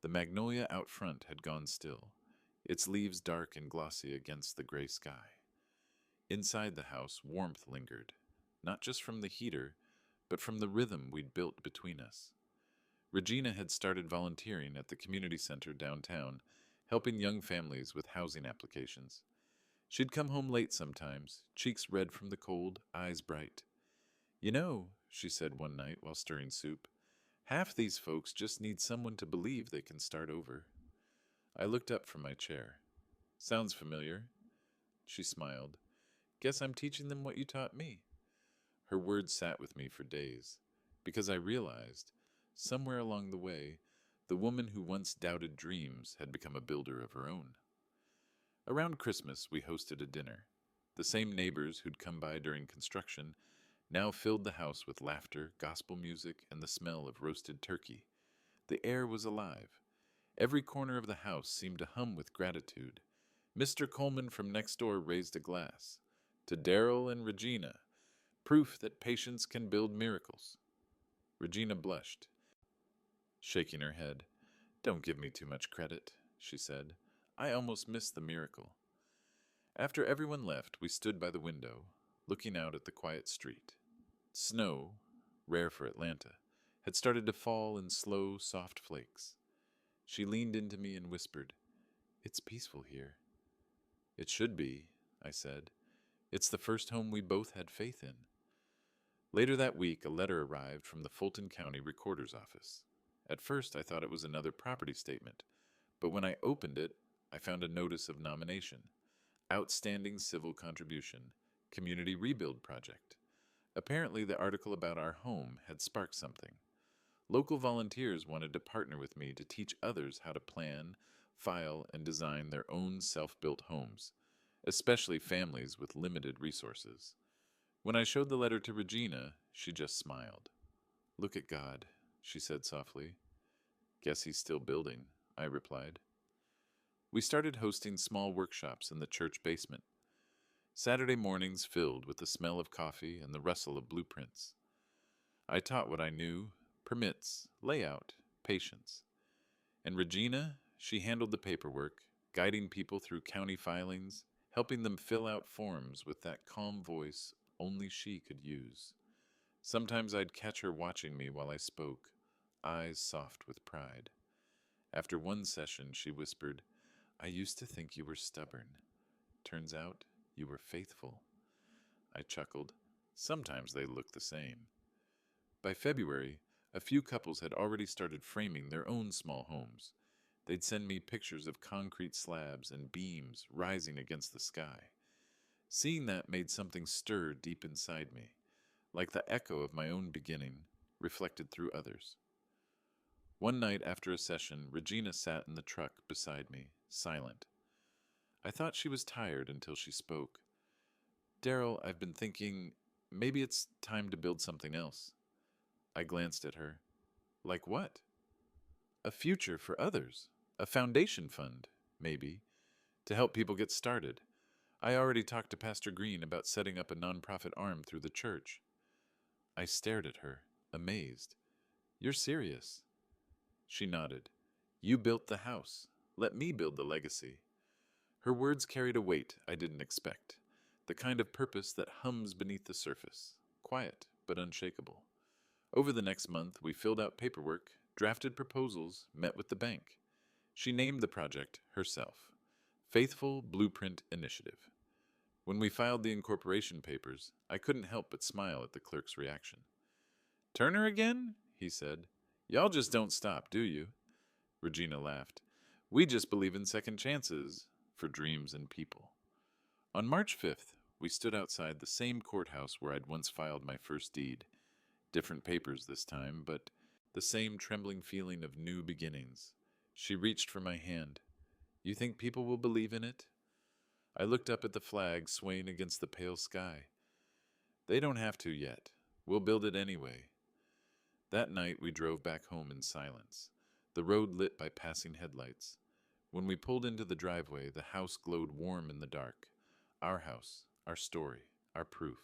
The magnolia out front had gone still, its leaves dark and glossy against the gray sky. Inside the house, warmth lingered, not just from the heater, but from the rhythm we'd built between us. Regina had started volunteering at the community center downtown, helping young families with housing applications. She'd come home late sometimes, cheeks red from the cold, eyes bright. "You know," she said one night while stirring soup, "half these folks just need someone to believe they can start over." I looked up from my chair. "Sounds familiar." She smiled. "Guess I'm teaching them what you taught me." Her words sat with me for days, because I realized, somewhere along the way, the woman who once doubted dreams had become a builder of her own. Around Christmas, we hosted a dinner. The same neighbors who'd come by during construction now filled the house with laughter, gospel music, and the smell of roasted turkey. The air was alive. Every corner of the house seemed to hum with gratitude. Mr. Coleman from next door raised a glass. "To Darrell and Regina, proof that patience can build miracles." Regina blushed, shaking her head. "Don't give me too much credit," she said. "I almost missed the miracle." After everyone left, we stood by the window, looking out at the quiet street. Snow, rare for Atlanta, had started to fall in slow, soft flakes. She leaned into me and whispered, "It's peaceful here." "It should be," I said. "It's the first home we both had faith in." Later that week, a letter arrived from the Fulton County Recorder's Office. At first, I thought it was another property statement, but when I opened it, I found a notice of nomination. Outstanding civil contribution, Community Rebuild Project. Apparently, the article about our home had sparked something. Local volunteers wanted to partner with me to teach others how to plan, file, and design their own self-built homes, especially families with limited resources. When I showed the letter to Regina, she just smiled. "Look at God," she said softly. "Guess he's still building," I replied. We started hosting small workshops in the church basement. Saturday mornings filled with the smell of coffee and the rustle of blueprints. I taught what I knew: permits, layout, patience. And Regina, she handled the paperwork, guiding people through county filings, helping them fill out forms with that calm voice only she could use. Sometimes I'd catch her watching me while I spoke, eyes soft with pride. After one session, she whispered, "I used to think you were stubborn. Turns out you were faithful." I chuckled. Sometimes they look the same. By February, a few couples had already started framing their own small homes. They'd send me pictures of concrete slabs and beams rising against the sky. Seeing that made something stir deep inside me, like the echo of my own beginning, reflected through others. One night after a session, Regina sat in the truck beside me, silent. I thought she was tired until she spoke. Daryl, I've been thinking maybe it's time to build something else. I glanced at her. Like what? A future for others. A foundation fund, maybe, to help people get started. I already talked to Pastor Green about setting up a nonprofit arm through the church. I stared at her, amazed. You're serious? She nodded. You built the house. Let me build the legacy. Her words carried a weight I didn't expect, the kind of purpose that hums beneath the surface, quiet but unshakable. Over the next month, we filled out paperwork, drafted proposals, met with the bank. She named the project herself, Faithful Blueprint Initiative. When we filed the incorporation papers, I couldn't help but smile at the clerk's reaction. Turner again? He said. Y'all just don't stop, do you? Regina laughed. We just believe in second chances for dreams and people. On March 5th, we stood outside the same courthouse where I'd once filed my first deed. Different papers this time, but the same trembling feeling of new beginnings. She reached for my hand. You think people will believe in it? I looked up at the flag swaying against the pale sky. They don't have to yet. We'll build it anyway. That night we drove back home in silence, the road lit by passing headlights. When we pulled into the driveway, the house glowed warm in the dark. Our house, our story, our proof.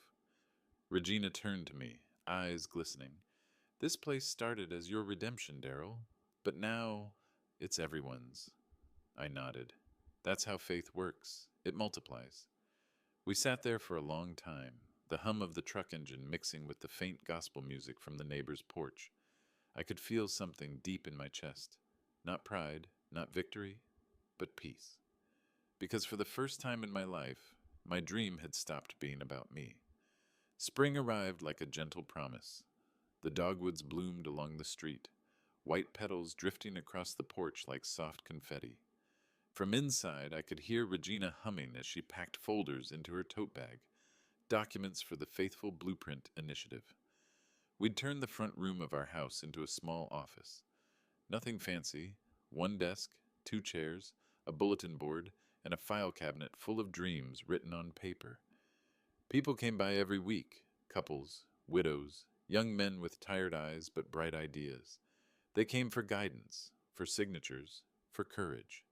Regina turned to me, eyes glistening. This place started as your redemption, Daryl, but now it's everyone's. I nodded. That's how faith works. It multiplies. We sat there for a long time, the hum of the truck engine mixing with the faint gospel music from the neighbor's porch. I could feel something deep in my chest. Not pride, not victory, but peace. Because for the first time in my life, my dream had stopped being about me. Spring arrived like a gentle promise. The dogwoods bloomed along the street, white petals drifting across the porch like soft confetti. From inside, I could hear Regina humming as she packed folders into her tote bag, documents for the Faithful Blueprint Initiative. We'd turned the front room of our house into a small office. Nothing fancy, one desk, 2 chairs, a bulletin board, and a file cabinet full of dreams written on paper. People came by every week, couples, widows, young men with tired eyes but bright ideas. They came for guidance, for signatures, for courage.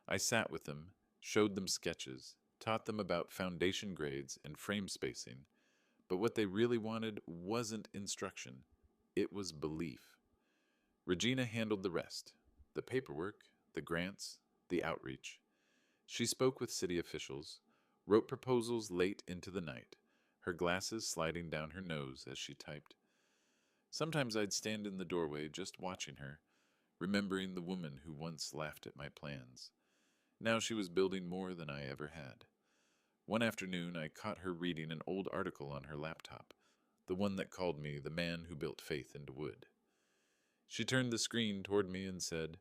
I sat with them, showed them sketches, taught them about foundation grades and frame spacing, but what they really wanted wasn't instruction. It was belief. Regina handled the rest, the paperwork, the grants, the outreach. She spoke with city officials, wrote proposals late into the night, her glasses sliding down her nose as she typed. Sometimes I'd stand in the doorway just watching her, remembering the woman who once laughed at my plans. Now she was building more than I ever had. One afternoon, I caught her reading an old article on her laptop, the one that called me the man who built faith into wood. She turned the screen toward me and said,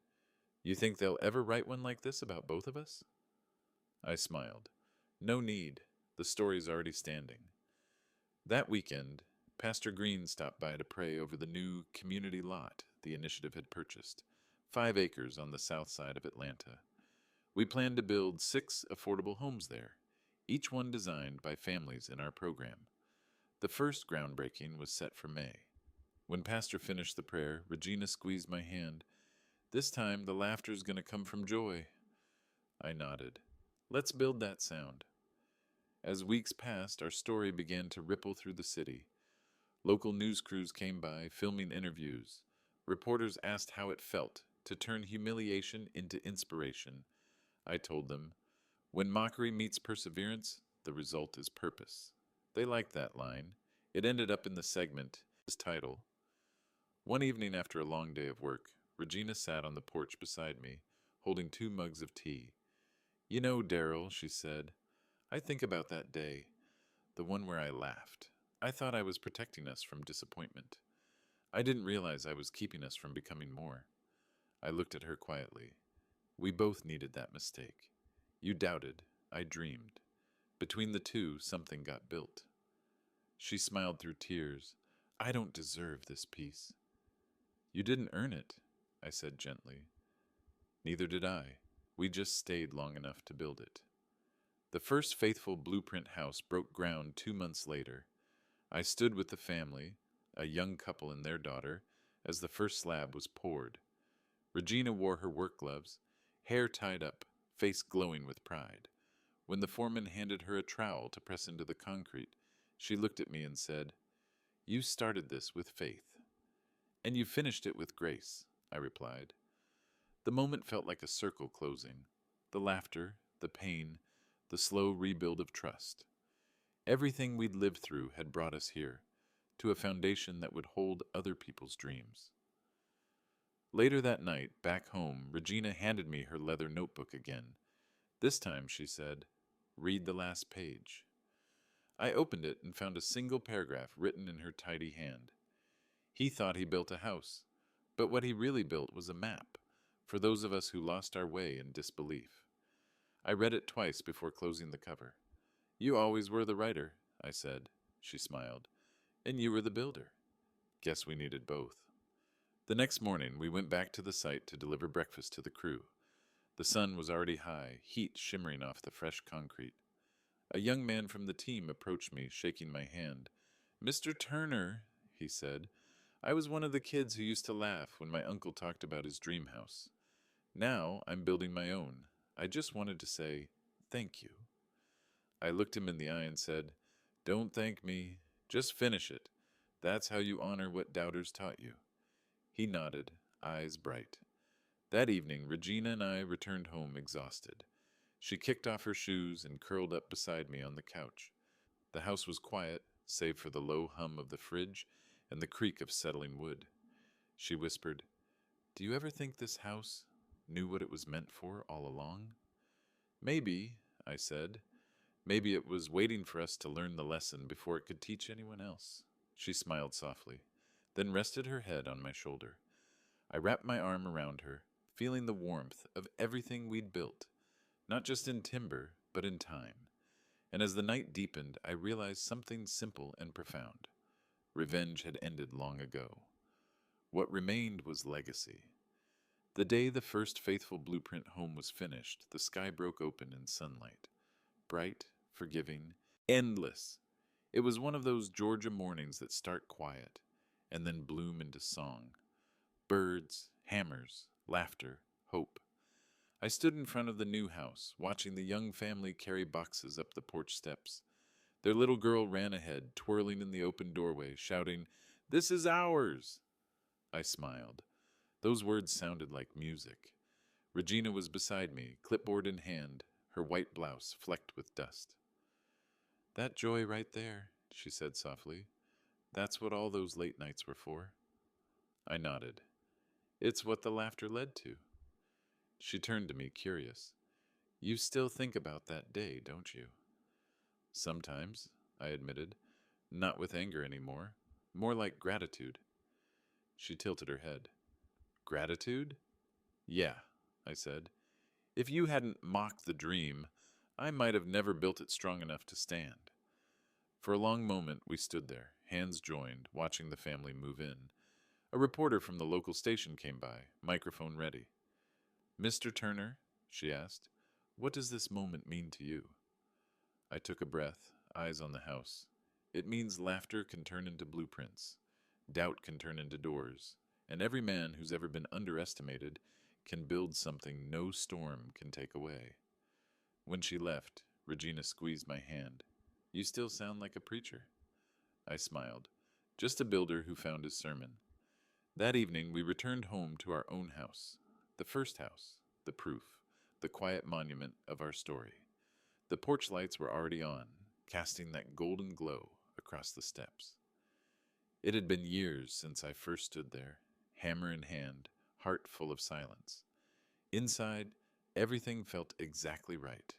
You think they'll ever write one like this about both of us? I smiled. No need. The story's already standing. That weekend, Pastor Green stopped by to pray over the new community lot the initiative had purchased, 5 acres on the south side of Atlanta. We planned to build 6 affordable homes there, each one designed by families in our program. The first groundbreaking was set for May. When Pastor finished the prayer, Regina squeezed my hand. This time, the laughter's going to come from joy. I nodded. Let's build that sound. As weeks passed, our story began to ripple through the city. Local news crews came by, filming interviews. Reporters asked how it felt to turn humiliation into inspiration. I told them, when mockery meets perseverance, the result is purpose. They liked that line. It ended up in the segment's title. One evening after a long day of work, Regina sat on the porch beside me, holding 2 mugs of tea. You know, Daryl, she said, I think about that day, the one where I laughed. I thought I was protecting us from disappointment. I didn't realize I was keeping us from becoming more. I looked at her quietly. We both needed that mistake. You doubted. I dreamed. Between the two, something got built. She smiled through tears. I don't deserve this peace. You didn't earn it, I said gently. Neither did I. We just stayed long enough to build it. The first faithful blueprint house broke ground 2 months later. I stood with the family, a young couple and their daughter, as the first slab was poured. Regina wore her work gloves, hair tied up, face glowing with pride. When the foreman handed her a trowel to press into the concrete, she looked at me and said, "You started this with faith." "And you finished it with grace," I replied. The moment felt like a circle closing. The laughter, the pain, the slow rebuild of trust. Everything we'd lived through had brought us here, to a foundation that would hold other people's dreams. Later that night, back home, Regina handed me her leather notebook again. This time, she said, "Read the last page." I opened it and found a single paragraph written in her tidy hand. He thought he built a house, but what he really built was a map, for those of us who lost our way in disbelief. I read it twice before closing the cover. "You always were the writer," I said. She smiled. "And you were the builder." Guess we needed both. The next morning, we went back to the site to deliver breakfast to the crew. The sun was already high, heat shimmering off the fresh concrete. A young man from the team approached me, shaking my hand. "Mr. Turner," he said, "I was one of the kids who used to laugh when my uncle talked about his dream house. Now I'm building my own. I just wanted to say thank you." I looked him in the eye and said, "Don't thank me. Just finish it. That's how you honor what doubters taught you." He nodded, eyes bright. That evening, Regina and I returned home exhausted. She kicked off her shoes and curled up beside me on the couch. The house was quiet, save for the low hum of the fridge and the creak of settling wood. She whispered, "Do you ever think this house knew what it was meant for all along?" "Maybe," I said. "Maybe it was waiting for us to learn the lesson before it could teach anyone else." She smiled softly, then rested her head on my shoulder. I wrapped my arm around her, feeling the warmth of everything we'd built, not just in timber, but in time. And as the night deepened, I realized something simple and profound. Revenge had ended long ago. What remained was legacy. The day the first faithful blueprint home was finished, the sky broke open in sunlight. Bright, forgiving, endless. It was one of those Georgia mornings that start quiet and then bloom into song. Birds, hammers, laughter, hope. I stood in front of the new house, watching the young family carry boxes up the porch steps. Their little girl ran ahead, twirling in the open doorway, shouting, "This is ours!" I smiled. Those words sounded like music. Regina was beside me, clipboard in hand, her white blouse flecked with dust. "That joy right there," she said softly. "That's what all those late nights were for." I nodded. "It's what the laughter led to." She turned to me, curious. "You still think about that day, don't you?" "Sometimes," I admitted. "Not with anger anymore. More like gratitude." She tilted her head. "Gratitude?" "Yeah," I said. "If you hadn't mocked the dream, I might have never built it strong enough to stand." For a long moment we stood there, hands joined, watching the family move in. A reporter from the local station came by, microphone ready. "Mr. Turner," she asked, "what does this moment mean to you?" I took a breath, eyes on the house. It means laughter can turn into blueprints, doubt can turn into doors, and every man who's ever been underestimated can build something no storm can take away. When she left, Regina squeezed my hand. "You still sound like a preacher." I smiled. Just a builder who found his sermon. That evening, we returned home to our own house. The first house, the proof, the quiet monument of our story. The porch lights were already on, casting that golden glow across the steps. It had been years since I first stood there, hammer in hand, heart full of silence. Inside, everything felt exactly right.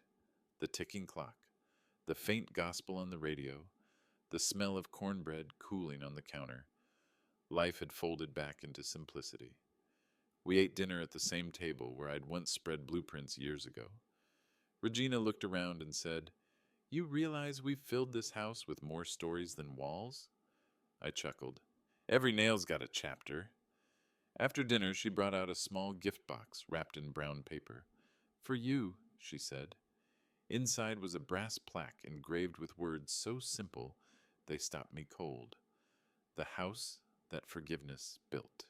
The ticking clock, the faint gospel on the radio, the smell of cornbread cooling on the counter. Life had folded back into simplicity. We ate dinner at the same table where I'd once spread blueprints years ago. Regina looked around and said, "You realize we've filled this house with more stories than walls?" I chuckled. "Every nail's got a chapter." After dinner, she brought out a small gift box wrapped in brown paper. "For you," she said. Inside was a brass plaque engraved with words so simple they stopped me cold. The house that forgiveness built.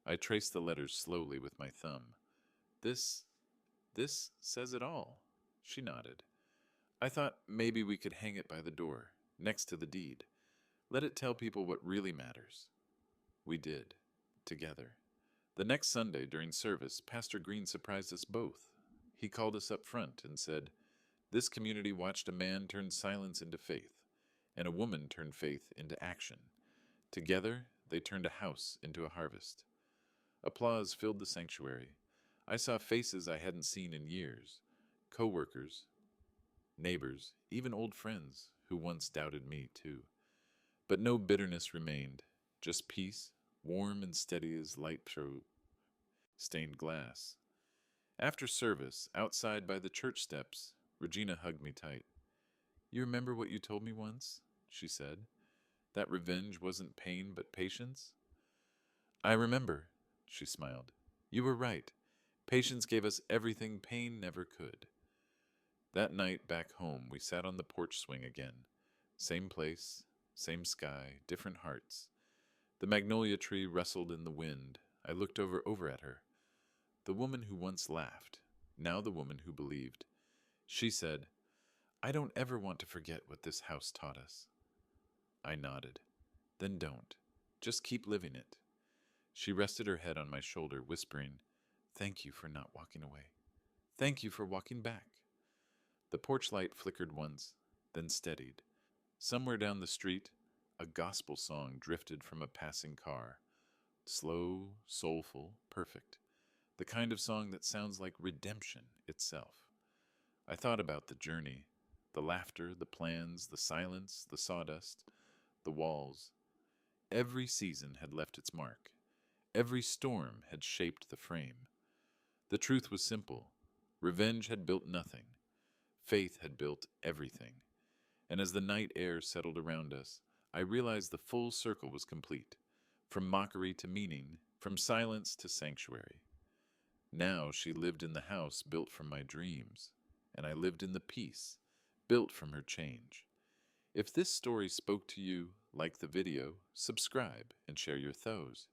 I traced the letters slowly with my thumb. This, this says it all. She nodded. I thought maybe we could hang it by the door, next to the deed. Let it tell people what really matters. We did, together. The next Sunday during service, Pastor Green surprised us both. He called us up front and said, "This community watched a man turn silence into faith, and a woman turn faith into action. Together, they turned a house into a harvest." Applause filled the sanctuary. I saw faces I hadn't seen in years, co-workers, neighbors, even old friends who once doubted me too. But no bitterness remained, just peace, warm and steady as light through stained glass. After service, outside by the church steps, Regina hugged me tight. "You remember what you told me once?" she said. "That revenge wasn't pain but patience?" "I remember," she smiled. "You were right. Patience gave us everything pain never could." That night back home, we sat on the porch swing again. Same place, same sky, different hearts. The magnolia tree rustled in the wind. I looked over at her. The woman who once laughed, now the woman who believed. She said, "I don't ever want to forget what this house taught us." I nodded. "Then don't. Just keep living it." She rested her head on my shoulder, whispering, "Thank you for not walking away. Thank you for walking back." The porch light flickered once, then steadied. Somewhere down the street, a gospel song drifted from a passing car. Slow, soulful, perfect. The kind of song that sounds like redemption itself. I thought about the journey, the laughter, the plans, the silence, the sawdust, the walls. Every season had left its mark. Every storm had shaped the frame. The truth was simple. Revenge had built nothing. Faith had built everything. And as the night air settled around us, I realized the full circle was complete. From mockery to meaning, from silence to sanctuary. Now she lived in the house built from my dreams, and I lived in the peace built from her change. If this story spoke to you, like the video, subscribe and share your thoughts.